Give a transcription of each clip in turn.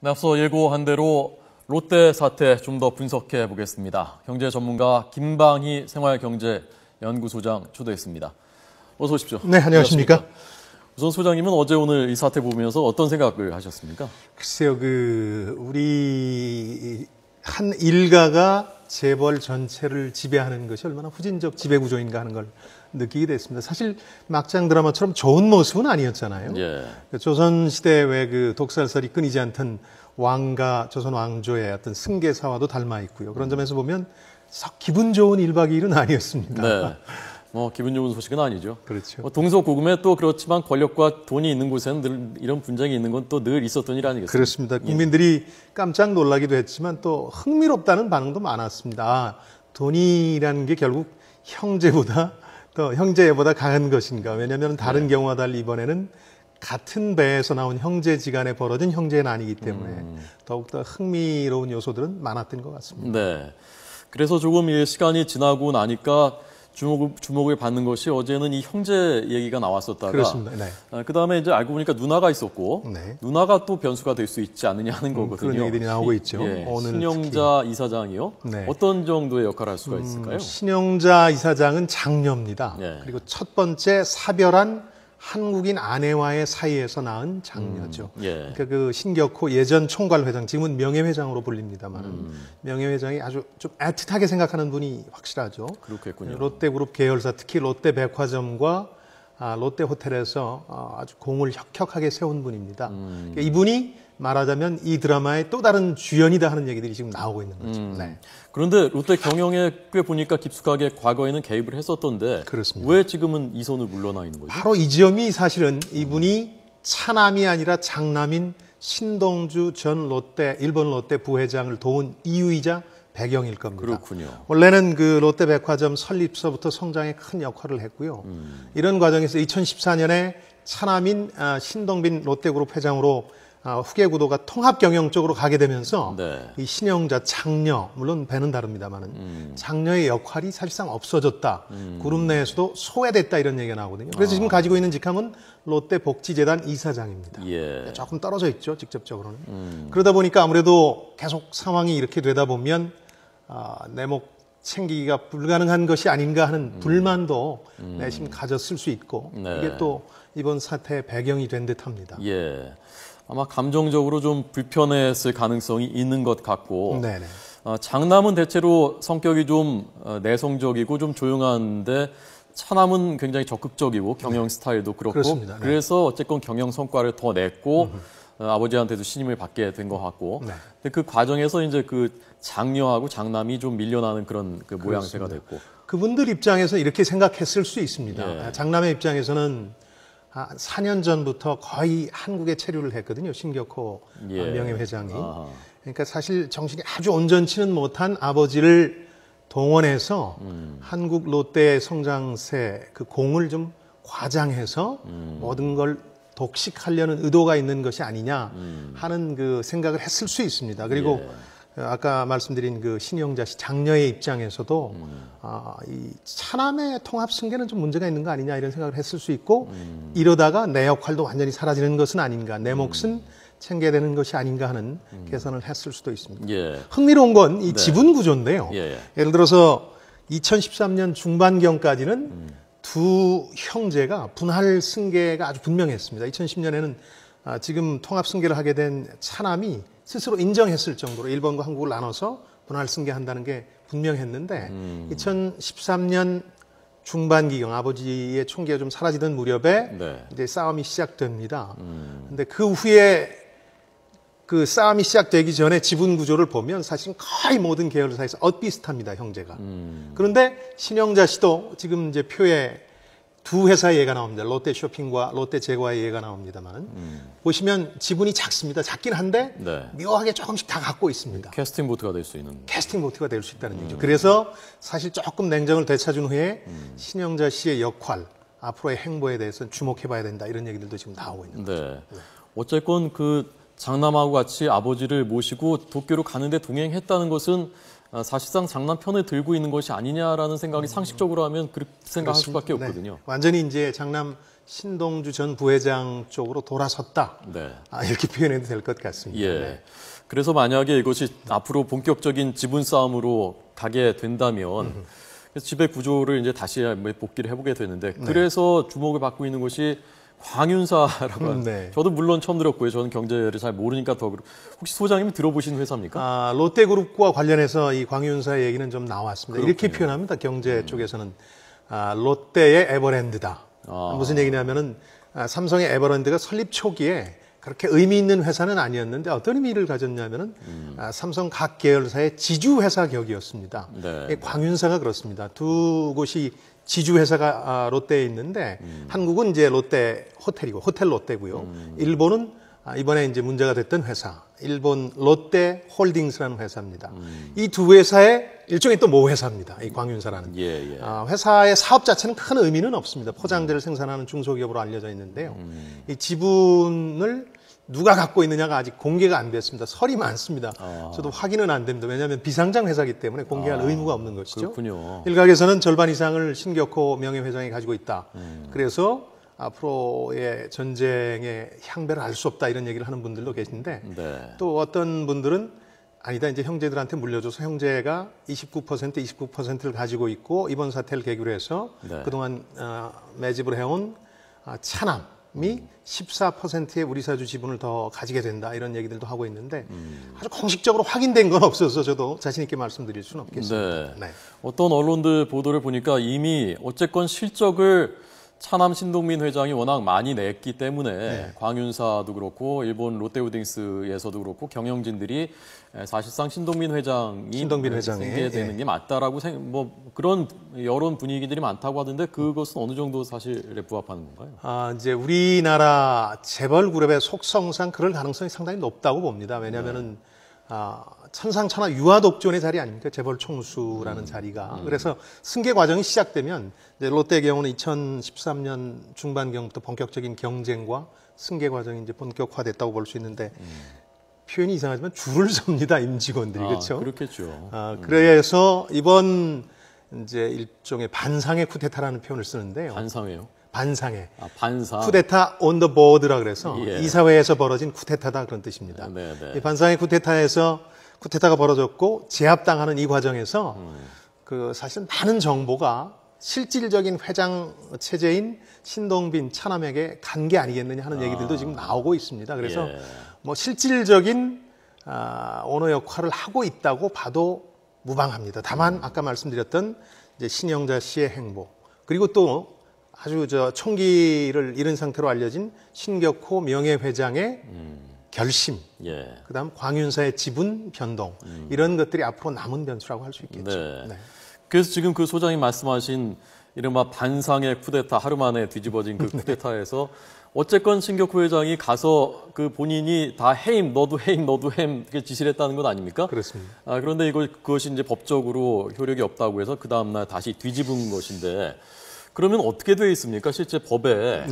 앞서 예고한 대로 롯데 사태 좀 더 분석해 보겠습니다. 경제 전문가 김방희 생활경제연구소장 초대했습니다. 어서 오십시오. 네, 안녕하십니까. 우선 소장님은 어제 오늘 이 사태 보면서 어떤 생각을 하셨습니까? 글쎄요, 우리 한 일가가 재벌 전체를 지배하는 것이 얼마나 후진적 지배구조인가 하는 걸 느끼게 됐습니다. 사실 막장 드라마처럼 좋은 모습은 아니었잖아요. 예. 조선시대 왜 독살설이 끊이지 않던 왕과 조선 왕조의 어떤 승계사와도 닮아 있고요. 그런 점에서 보면 썩 기분 좋은 1박 2일은 아니었습니다. 네. 기분 좋은 소식은 아니죠. 그렇죠. 동서고금에 또 그렇지만 권력과 돈이 있는 곳에는 늘 이런 분쟁이 있는 건 또 늘 있었던 일 아니겠습니까? 그렇습니다. 국민들이 깜짝 놀라기도 했지만 또 흥미롭다는 반응도 많았습니다. 돈이라는 게 결국 형제보다 강한 것인가. 왜냐하면 다른 경우와 달리 이번에는 같은 배에서 나온 형제지간에 벌어진 형제의 난이기 때문에 더욱더 흥미로운 요소들은 많았던 것 같습니다. 네. 그래서 조금 시간이 지나고 나니까 주목을 받는 것이 어제는 이 형제 얘기가 나왔었다가 그렇습니다. 네. 그다음에 이제 알고 보니까 누나가 있었고 네. 누나가 또 변수가 될 수 있지 않느냐 하는 거거든요. 그런 얘기들이 나오고 있죠. 오늘 신영자 이사장이요. 네. 어떤 정도의 역할을 할 수가 있을까요? 신영자 이사장은 장녀입니다. 네. 그리고 첫 번째 사별한 한국인 아내와의 사이에서 낳은 장녀죠. 예. 그러니까 신격호 예전 총괄회장, 지금은 명예회장으로 불립니다만 명예회장이 아주 좀 애틋하게 생각하는 분이 확실하죠. 그렇겠군요. 롯데그룹 계열사, 특히 롯데백화점과 롯데호텔에서 아주 공을 혁혁하게 세운 분입니다. 그러니까 이분이 말하자면 이 드라마의 또 다른 주연이다 하는 얘기들이 지금 나오고 있는 거죠. 네. 그런데 롯데 경영에 꽤 보니까 깊숙하게 과거에는 개입을 했었던데 그렇습니다. 왜 지금은 이 손을 물러나 있는 거죠? 바로 이 점이 사실은 이분이 차남이 아니라 장남인 신동주 전 일본 롯데 부회장을 도운 이유이자 배경일 겁니다. 그렇군요. 원래는 롯데백화점 설립서부터 성장에 큰 역할을 했고요. 이런 과정에서 2014년에 차남인 신동빈 롯데그룹 회장으로 후계 구도가 통합 경영 쪽으로 가게 되면서 네. 이 신영자 장녀, 물론 배는 다릅니다만은 장녀의 역할이 사실상 없어졌다. 그룹 내에서도 소외됐다 이런 얘기가 나오거든요. 그래서 지금 가지고 있는 직함은 롯데복지재단 이사장입니다. 예. 조금 떨어져 있죠, 직접적으로는. 그러다 보니까 아무래도 계속 상황이 이렇게 되다 보면 내목 챙기기가 불가능한 것이 아닌가 하는 불만도 내심 가졌을 수 있고 네. 이게 또 이번 사태의 배경이 된 듯합니다. 예. 아마 감정적으로 좀 불편했을 가능성이 있는 것 같고 네네. 장남은 대체로 성격이 좀 내성적이고 좀 조용한데 차남은 굉장히 적극적이고 경영 스타일도 그렇고 그렇습니다. 네. 그래서 어쨌건 경영 성과를 더 냈고 아버지한테도 신임을 받게 된 것 같고 네. 근데 그 과정에서 이제 그 장녀하고 장남이 좀 밀려나는 그런 그 모양새가 됐고 그분들 입장에서 이렇게 생각했을 수 있습니다. 예. 장남의 입장에서는 4년 전부터 거의 한국에 체류를 했거든요. 신격호 예. 명예회장이. 아하. 그러니까 사실 정신이 아주 온전치는 못한 아버지를 동원해서 한국 롯데의 성장세 그 공을 좀 과장해서 모든 걸 독식하려는 의도가 있는 것이 아니냐 하는 그 생각을 했을 수 있습니다. 그리고 아까 말씀드린 그 신영자 씨 장녀의 입장에서도 이 차남의 통합 승계는 좀 문제가 있는 거 아니냐 이런 생각을 했을 수 있고 이러다가 내 역할도 완전히 사라지는 것은 아닌가, 내 몫은 챙겨야 되는 것이 아닌가 하는 계산을 했을 수도 있습니다. 예. 흥미로운 건 이 지분 구조인데요. 예. 예를 들어서 2013년 중반경까지는 두 형제가 분할 승계가 아주 분명했습니다. 2010년에는 지금 통합 승계를 하게 된 차남이 스스로 인정했을 정도로 일본과 한국을 나눠서 분할 승계한다는 게 분명했는데 2013년 중반기경 아버지의 총기가 좀 사라지던 무렵에 네. 이제 싸움이 시작됩니다. 근데 그 후에 그 싸움이 시작되기 전에 지분 구조를 보면 사실 거의 모든 계열사에서 엇비슷합니다, 형제가. 그런데 신영자 씨도 지금 이제 표에 두 회사의 예가 나옵니다. 롯데쇼핑과 롯데제과의 예가 나옵니다만 보시면 지분이 작습니다. 작긴 한데 네. 묘하게 조금씩 다 갖고 있습니다. 캐스팅 보트가 될 수 있는. 캐스팅 보트가 될 수 있다는 얘기죠. 그래서 사실 조금 냉정을 되찾은 후에 신영자 씨의 역할, 앞으로의 행보에 대해서 주목해봐야 된다 이런 얘기들도 지금 나오고 있는 거죠. 네. 어쨌건 그 장남하고 같이 아버지를 모시고 도쿄로 가는데 동행했다는 것은 사실상 장남 편을 들고 있는 것이 아니냐라는 생각이 상식적으로 하면 그렇게 생각할 수밖에 없거든요. 완전히 이제 장남 신동주 전 부회장 쪽으로 돌아섰다. 네. 이렇게 표현해도 될 것 같습니다. 예. 네. 그래서 만약에 이것이 앞으로 본격적인 지분 싸움으로 가게 된다면 그래서 지배 구조를 이제 다시 복귀를 해보게 되는데 그래서 주목을 받고 있는 것이 광윤사라고 하는 네. 저도 물론 처음 들었고요. 저는 경제를 잘 모르니까 더 혹시 소장님이 들어보신 회사입니까? 롯데그룹과 관련해서 이 광윤사 얘기는 좀 나왔습니다. 그렇군요. 이렇게 표현합니다. 경제 쪽에서는 롯데의 에버랜드다. 무슨 얘기냐면은 삼성의 에버랜드가 설립 초기에 그렇게 의미 있는 회사는 아니었는데 어떤 의미를 가졌냐면은 삼성 각 계열사의 지주 회사 격이었습니다. 네. 광윤사가 그렇습니다. 두 곳이 지주 회사가 롯데에 있는데 한국은 이제 롯데 호텔이고 호텔 롯데고요. 일본은 이번에 이제 문제가 됐던 회사, 일본 롯데 홀딩스라는 회사입니다. 이 두 회사의 일종의 또 모회사입니다. 이 광윤사라는. 예. 회사의 사업 자체는 큰 의미는 없습니다. 포장재를 생산하는 중소기업으로 알려져 있는데요. 이 지분을 누가 갖고 있느냐가 아직 공개가 안 됐습니다. 설이 많습니다. 저도 확인은 안 됩니다. 왜냐하면 비상장 회사이기 때문에 공개할 의무가 없는 것이죠. 그렇군요. 일각에서는 절반 이상을 신격호 명예회장이 가지고 있다. 그래서 앞으로의 전쟁의 향배를 알 수 없다 이런 얘기를 하는 분들도 계신데 네. 또 어떤 분들은 아니다 이제 형제들한테 물려줘서 형제가 29%를 가지고 있고 이번 사태를 계기로 해서 네. 그동안 매집을 해온 차남이 14%의 우리사주 지분을 더 가지게 된다 이런 얘기들도 하고 있는데 아주 공식적으로 확인된 건 없어서 저도 자신 있게 말씀드릴 수는 없겠습니다. 네. 어떤 언론들 보도를 보니까 이미 어쨌건 실적을 차남 신동민 회장이 워낙 많이 냈기 때문에 광윤사도 그렇고 일본 롯데홀딩스에서도 그렇고 경영진들이 사실상 신동민 회장이 생겨야 되는 게 맞다라고 그런 여론 분위기들이 많다고 하던데 그것은 어느 정도 사실에 부합하는 건가요? 이제 우리나라 재벌 그룹의 속성상 그럴 가능성이 상당히 높다고 봅니다. 왜냐하면은 천상천하 유아독존의 자리 아닙니까? 재벌 총수라는 자리가. 그래서 승계 과정이 시작되면 이제 롯데의 경우는 2013년 중반경부터 본격적인 경쟁과 승계 과정이 이제 본격화됐다고 볼 수 있는데 표현이 이상하지만 줄을 섭니다 임직원들이 그렇죠? 그렇겠죠. 그래서 이번 이제 일종의 반상의 쿠데타라는 표현을 쓰는데요. 반상회요? 반상회. 반상. 쿠데타 on the board라 그래서 예. 이사회에서 벌어진 쿠데타다 그런 뜻입니다. 이 반상회 쿠데타에서 쿠데타가 벌어졌고 제압당하는 이 과정에서 그 사실 많은 정보가 실질적인 회장 체제인 신동빈 차남에게 간 게 아니겠느냐 하는 얘기들도 지금 나오고 있습니다. 그래서 뭐 실질적인 오너 역할을 하고 있다고 봐도 무방합니다. 다만 아까 말씀드렸던 이제 신영자 씨의 행보 그리고 또 아주 총기를 잃은 상태로 알려진 신격호 명예회장의 결심, 그다음 광윤사의 지분 변동 이런 것들이 앞으로 남은 변수라고 할 수 있겠죠. 네. 그래서 지금 그 소장이 말씀하신 이른바 반상의 쿠데타 하루 만에 뒤집어진 그 쿠데타에서 어쨌건 신격호 회장이 가서 그 본인이 다 해임, 너도 해임, 너도 해임 이렇게 지시를 했다는 것 아닙니까? 그렇습니다. 그런데 그것이 이제 법적으로 효력이 없다고 해서 그 다음날 다시 뒤집은 것인데 그러면 어떻게 되어 있습니까? 실제 법에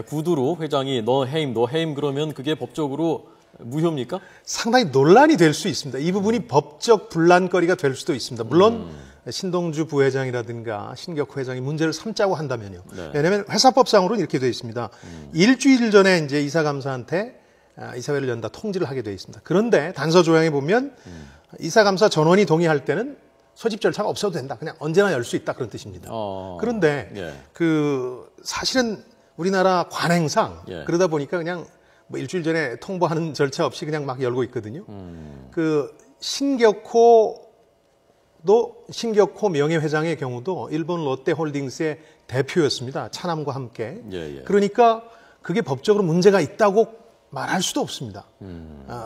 구두로 회장이 너 해임 그러면 그게 법적으로 무효입니까? 상당히 논란이 될 수 있습니다. 이 부분이 법적 분란거리가 될 수도 있습니다. 물론 신동주 부회장이라든가 신격호 회장이 문제를 삼자고 한다면요. 왜냐하면 회사법상으로는 이렇게 되어 있습니다. 일주일 전에 이제 이사감사한테 이사회를 연다 통지를 하게 되어 있습니다. 그런데 단서 조항에 보면 이사감사 전원이 동의할 때는 소집 절차가 없어도 된다. 그냥 언제나 열 수 있다 그런 뜻입니다. 그런데 그 사실은 우리나라 관행상 그러다 보니까 그냥 뭐 일주일 전에 통보하는 절차 없이 그냥 막 열고 있거든요. 그 신격호 명예회장의 경우도 일본 롯데홀딩스의 대표였습니다. 차남과 함께. 그러니까 그게 법적으로 문제가 있다고 말할 수도 없습니다.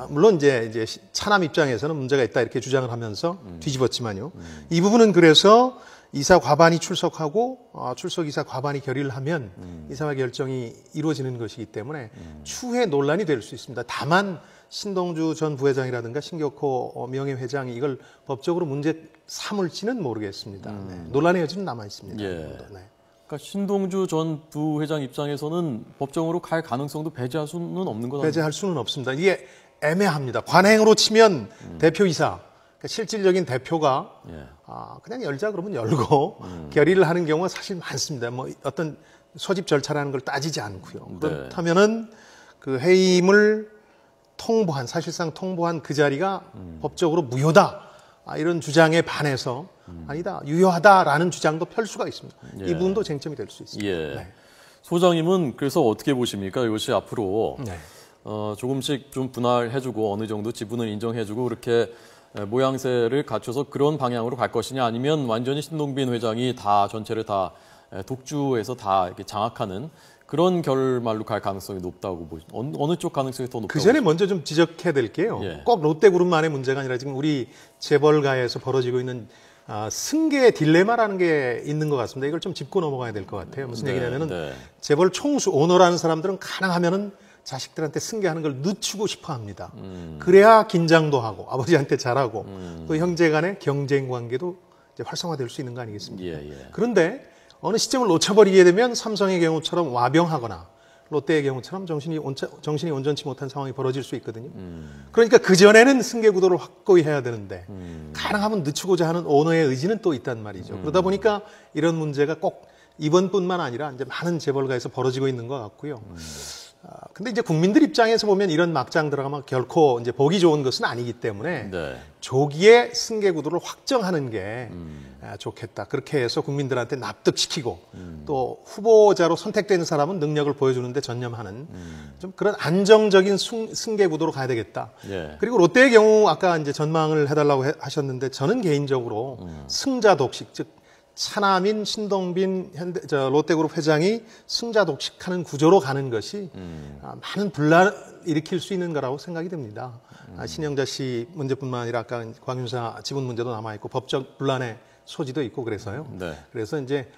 물론 이제 차남 입장에서는 문제가 있다 이렇게 주장을 하면서 뒤집었지만요. 이 부분은 그래서 이사 과반이 출석하고 출석 이사 과반이 결의를 하면 이사회 결정이 이루어지는 것이기 때문에 추후에 논란이 될 수 있습니다. 다만 신동주 전 부회장이라든가 신격호 명예회장이 이걸 법적으로 문제 삼을지는 모르겠습니다. 논란의 여지는 남아 있습니다. 그러니까 신동주 전 부회장 입장에서는 법정으로 갈 가능성도 배제할 수는 없는 거죠. 배제할 수는 없습니다. 이게 애매합니다. 관행으로 치면 대표이사, 그러니까 실질적인 대표가 그냥 열자 그러면 열고 결의를 하는 경우가 사실 많습니다. 뭐 어떤 소집 절차라는 걸 따지지 않고요. 네. 그렇다면은 그 해임을 사실상 통보한 그 자리가 법적으로 무효다. 이런 주장에 반해서 아니다, 유효하다라는 주장도 펼 수가 있습니다. 예. 이 부분도 쟁점이 될 수 있습니다. 예. 네. 소장님은 그래서 어떻게 보십니까? 이것이 앞으로 네. 조금씩 좀 분할해주고 어느 정도 지분을 인정해주고 그렇게 모양새를 갖춰서 그런 방향으로 갈 것이냐, 아니면 완전히 신동빈 회장이 다 전체를 다 독주해서 다 이렇게 장악하는 그런 결말로 갈 가능성이 높다고 보시죠? 어느 쪽 가능성이 더 높다고 그 전에 먼저 좀 지적해야 될 게요. 예. 꼭 롯데그룹만의 문제가 아니라 지금 우리 재벌가에서 벌어지고 있는 승계의 딜레마라는 게 있는 것 같습니다. 이걸 좀 짚고 넘어가야 될 것 같아요. 무슨 얘기냐면은 네. 재벌 총수 오너라는 사람들은 가능하면은 자식들한테 승계하는 걸 늦추고 싶어 합니다. 그래야 긴장도 하고 아버지한테 잘하고 또 형제 간의 경쟁 관계도 이제 활성화될 수 있는 거 아니겠습니까? 예, 예. 그런데 어느 시점을 놓쳐버리게 되면 삼성의 경우처럼 와병하거나 롯데의 경우처럼 정신이 온전치 못한 상황이 벌어질 수 있거든요. 그러니까 그전에는 승계 구도를 확고히 해야 되는데 가능하면 늦추고자 하는 오너의 의지는 또 있단 말이죠. 그러다 보니까 이런 문제가 꼭 이번뿐만 아니라 이제 많은 재벌가에서 벌어지고 있는 것 같고요. 근데 이제 국민들 입장에서 보면 이런 막장 들어가면 결코 이제 보기 좋은 것은 아니기 때문에 네. 조기에 승계 구도를 확정하는 게 좋겠다. 그렇게 해서 국민들한테 납득시키고 또 후보자로 선택되는 사람은 능력을 보여주는데 전념하는 좀 그런 안정적인 승계 구도로 가야 되겠다. 예. 그리고 롯데의 경우 아까 이제 전망을 해달라고 하셨는데 저는 개인적으로 승자 독식, 즉 차남인 신동빈 롯데그룹 회장이 승자 독식하는 구조로 가는 것이 많은 분란을 일으킬 수 있는 거라고 생각이 됩니다. 신영자 씨 문제뿐만 아니라 아까 광윤사 지분 문제도 남아있고 법적 분란의 소지도 있고 그래서요. 네. 그래서 이제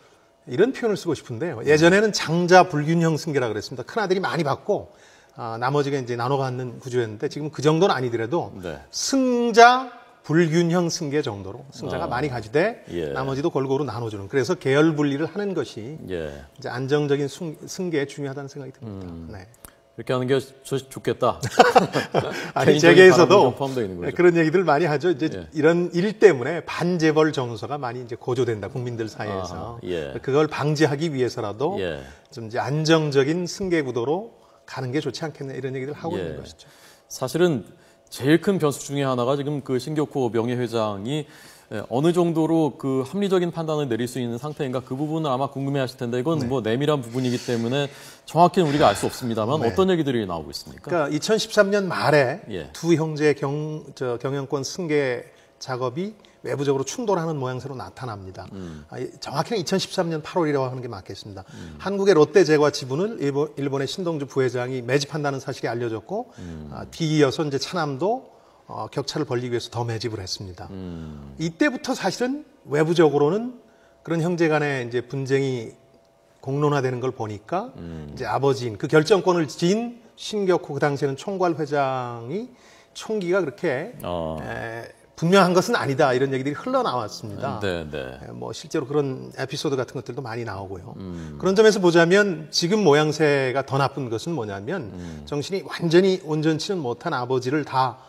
이런 표현을 쓰고 싶은데요. 예전에는 장자 불균형 승계라 그랬습니다. 큰아들이 많이 받고 나머지가 이제 나눠 갖는 구조였는데 지금 그 정도는 아니더라도 네. 승자 불균형 승계 정도로 승자가 많이 가지되 예. 나머지도 골고루 나눠주는, 그래서 계열 분리를 하는 것이 예. 이제 안정적인 승계에 중요하다는 생각이 듭니다. 네. 이렇게 하는 게 좋겠다. 아니 개인적인 재계에서도 바람도 좀 포함되어 있는 거죠. 그런 얘기들 많이 하죠. 이제 예. 이런 일 때문에 반재벌 정서가 많이 이제 고조된다, 국민들 사이에서. 예. 그걸 방지하기 위해서라도 예. 좀 이제 안정적인 승계 구도로 가는 게 좋지 않겠냐, 이런 얘기를 하고 예. 있는 것이죠. 사실은 제일 큰 변수 중에 하나가 지금 그 신격호 명예회장이 어느 정도로 그 합리적인 판단을 내릴 수 있는 상태인가, 그 부분을 아마 궁금해하실 텐데 이건 뭐 내밀한 부분이기 때문에 정확히는 우리가 알 수 없습니다만 어떤 얘기들이 나오고 있습니까? 그러니까 2013년 말에 예. 두 형제의 경영권 승계 작업이 외부적으로 충돌하는 모양새로 나타납니다. 정확히는 2013년 8월이라고 하는 게 맞겠습니다. 한국의 롯데제과 지분을 일본의 신동주 부회장이 매집한다는 사실이 알려졌고 뒤이어서 이제 차남도 격차를 벌리기 위해서 더 매집을 했습니다. 이때부터 사실은 외부적으로는 그런 형제 간의 이제 분쟁이 공론화되는 걸 보니까 이제 아버지인 그 결정권을 지닌 신격호 그 당시에는 총괄 회장이 총기가 그렇게 분명한 것은 아니다, 이런 얘기들이 흘러나왔습니다. 네, 네. 뭐 실제로 그런 에피소드 같은 것들도 많이 나오고요. 그런 점에서 보자면 지금 모양새가 더 나쁜 것은 뭐냐면 정신이 완전히 온전치는 못한 아버지를 다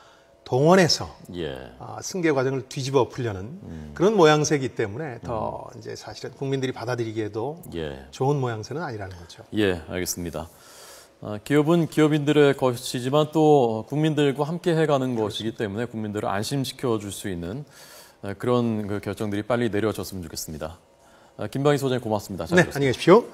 동원해서 예. 승계 과정을 뒤집어 엎으려는 그런 모양새이기 때문에 더 이제 사실은 국민들이 받아들이기에도 예. 좋은 모양새는 아니라는 거죠. 예, 알겠습니다. 기업은 기업인들의 것이지만 또 국민들과 함께 해가는 것이기 때문에 국민들을 안심시켜 줄 수 있는 그런 그 결정들이 빨리 내려졌으면 좋겠습니다. 김방희 소장님 고맙습니다. 잘 네, 들었습니다. 안녕히 계십시오.